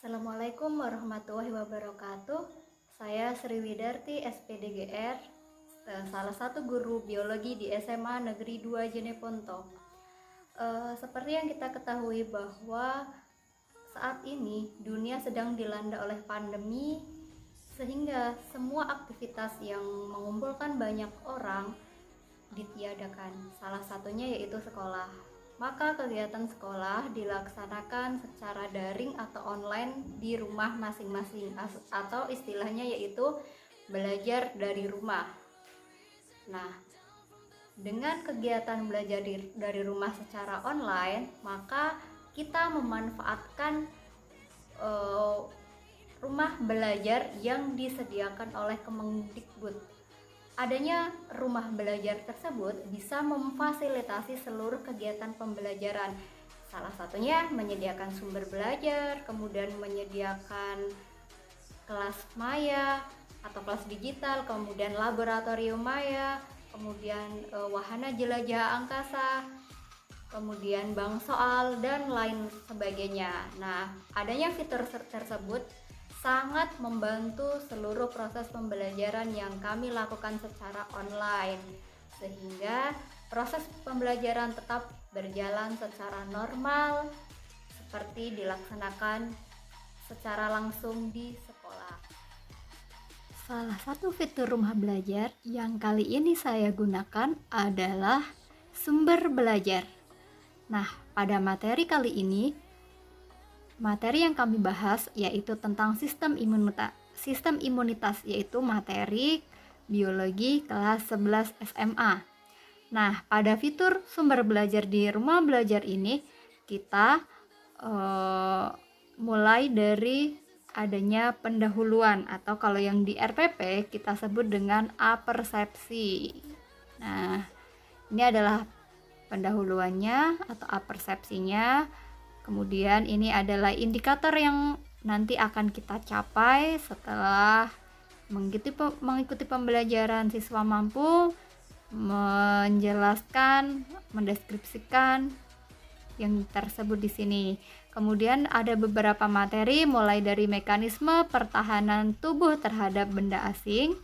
Assalamualaikum warahmatullahi wabarakatuh. Saya Sri Widarti, SPDGR, salah satu guru biologi di SMA Negeri 2 Jeneponto. Seperti yang kita ketahui bahwa saat ini dunia sedang dilanda oleh pandemi, sehingga semua aktivitas yang mengumpulkan banyak orang ditiadakan. Salah satunya yaitu sekolah. Maka kegiatan sekolah dilaksanakan secara daring atau online di rumah masing-masing, atau istilahnya yaitu belajar dari rumah. Nah, dengan kegiatan belajar dari rumah secara online, maka kita memanfaatkan rumah belajar yang disediakan oleh Kemendikbud. Adanya rumah belajar tersebut bisa memfasilitasi seluruh kegiatan pembelajaran. Salah satunya menyediakan sumber belajar, kemudian menyediakan kelas maya atau kelas digital, kemudian laboratorium maya, kemudian wahana jelajah angkasa, kemudian bank soal, dan lain sebagainya. Nah, adanya fitur tersebut sangat membantu seluruh proses pembelajaran yang kami lakukan secara online, sehingga proses pembelajaran tetap berjalan secara normal seperti dilaksanakan secara langsung di sekolah. Salah satu fitur rumah belajar yang kali ini saya gunakan adalah sumber belajar. Nah, pada materi kali ini, materi yang kami bahas yaitu tentang sistem imunitas, yaitu materi biologi kelas 11 SMA. Nah, pada fitur sumber belajar di rumah belajar ini kita mulai dari adanya pendahuluan, atau kalau yang di RPP kita sebut dengan apersepsi. Nah, ini adalah pendahuluannya atau apersepsinya. Kemudian ini adalah indikator yang nanti akan kita capai setelah mengikuti pembelajaran. Siswa mampu menjelaskan, mendeskripsikan yang tersebut di sini. Kemudian ada beberapa materi mulai dari mekanisme pertahanan tubuh terhadap benda asing,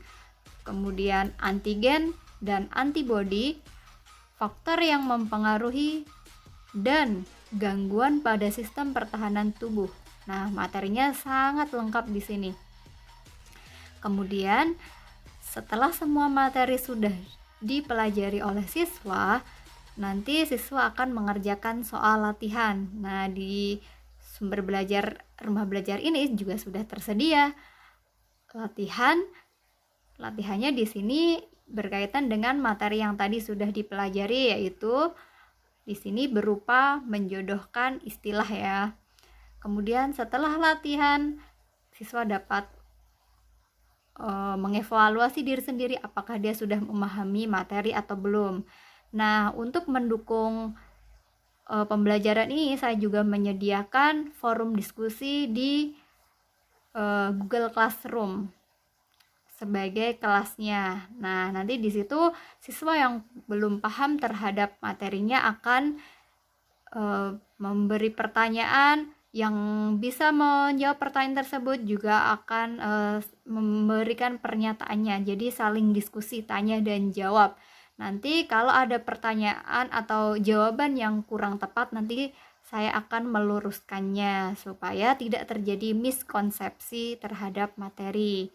kemudian antigen dan antibodi, faktor yang mempengaruhi dan gangguan pada sistem pertahanan tubuh. Nah, materinya sangat lengkap di sini. Kemudian, setelah semua materi sudah dipelajari oleh siswa, nanti siswa akan mengerjakan soal latihan. Nah, di sumber belajar rumah belajar ini juga sudah tersedia latihannya di sini berkaitan dengan materi yang tadi sudah dipelajari, yaitu di sini berupa menjodohkan istilah ya. Kemudian setelah latihan, siswa dapat mengevaluasi diri sendiri apakah dia sudah memahami materi atau belum. Nah, untuk mendukung pembelajaran ini, saya juga menyediakan forum diskusi di Google Classroom sebagai kelasnya. Nah, nanti di situ siswa yang belum paham terhadap materinya akan memberi pertanyaan, yang bisa menjawab pertanyaan tersebut juga akan memberikan pernyataannya. Jadi saling diskusi, tanya dan jawab. Nanti kalau ada pertanyaan atau jawaban yang kurang tepat, nanti saya akan meluruskannya supaya tidak terjadi miskonsepsi terhadap materi.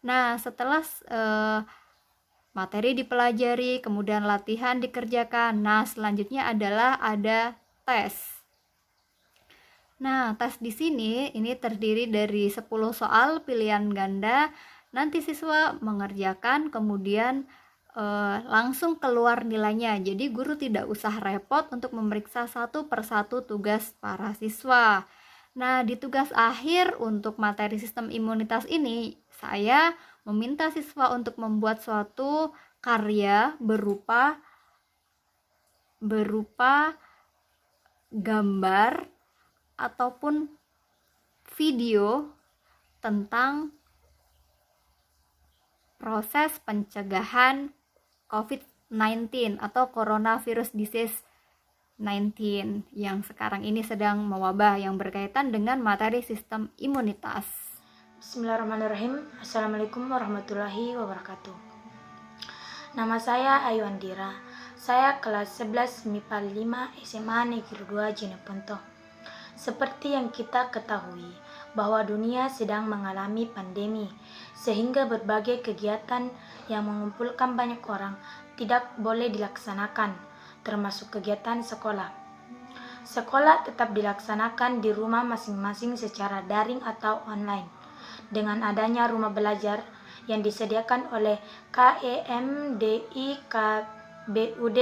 Nah, setelah materi dipelajari, kemudian latihan dikerjakan. Nah, selanjutnya adalah ada tes. Nah, tes di sini ini terdiri dari 10 soal pilihan ganda. Nanti siswa mengerjakan, kemudian langsung keluar nilainya. Jadi guru tidak usah repot untuk memeriksa satu persatu tugas para siswa. Nah, di tugas akhir untuk materi sistem imunitas ini, saya meminta siswa untuk membuat suatu karya berupa gambar ataupun video tentang proses pencegahan COVID-19 atau coronavirus disease yang sekarang ini sedang mewabah yang berkaitan dengan materi sistem imunitas. Bismillahirrahmanirrahim. Assalamualaikum warahmatullahi wabarakatuh. Nama saya Ayu Andira. Saya kelas 11 MIPA 5 SMA Negeri 2 Jeneponto. Seperti yang kita ketahui, bahwa dunia sedang mengalami pandemi, sehingga berbagai kegiatan yang mengumpulkan banyak orang tidak boleh dilaksanakan, termasuk kegiatan sekolah. Sekolah tetap dilaksanakan di rumah masing-masing secara daring atau online. Dengan adanya rumah belajar yang disediakan oleh KEMDI KBUD,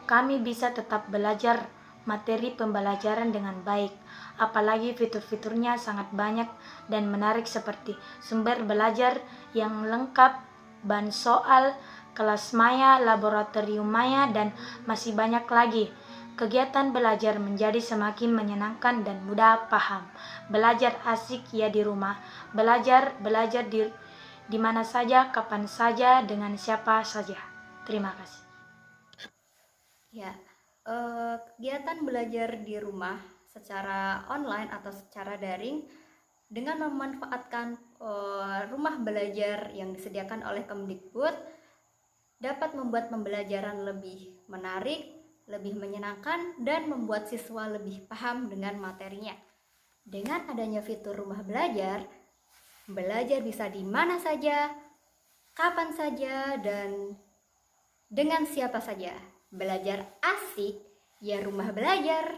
kami bisa tetap belajar materi pembelajaran dengan baik. Apalagi fitur-fiturnya sangat banyak dan menarik seperti sumber belajar yang lengkap, bahan soal, kelas maya, laboratorium maya, dan masih banyak lagi. Kegiatan belajar menjadi semakin menyenangkan dan mudah paham. Belajar asik ya di rumah. Belajar di mana saja, kapan saja, dengan siapa saja. Terima kasih. Ya, kegiatan belajar di rumah secara online atau secara daring dengan memanfaatkan rumah belajar yang disediakan oleh Kemdikbud dapat membuat pembelajaran lebih menarik, lebih menyenangkan, dan membuat siswa lebih paham dengan materinya. Dengan adanya fitur rumah belajar bisa di mana saja, kapan saja, dan dengan siapa saja. Belajar asik ya rumah belajar.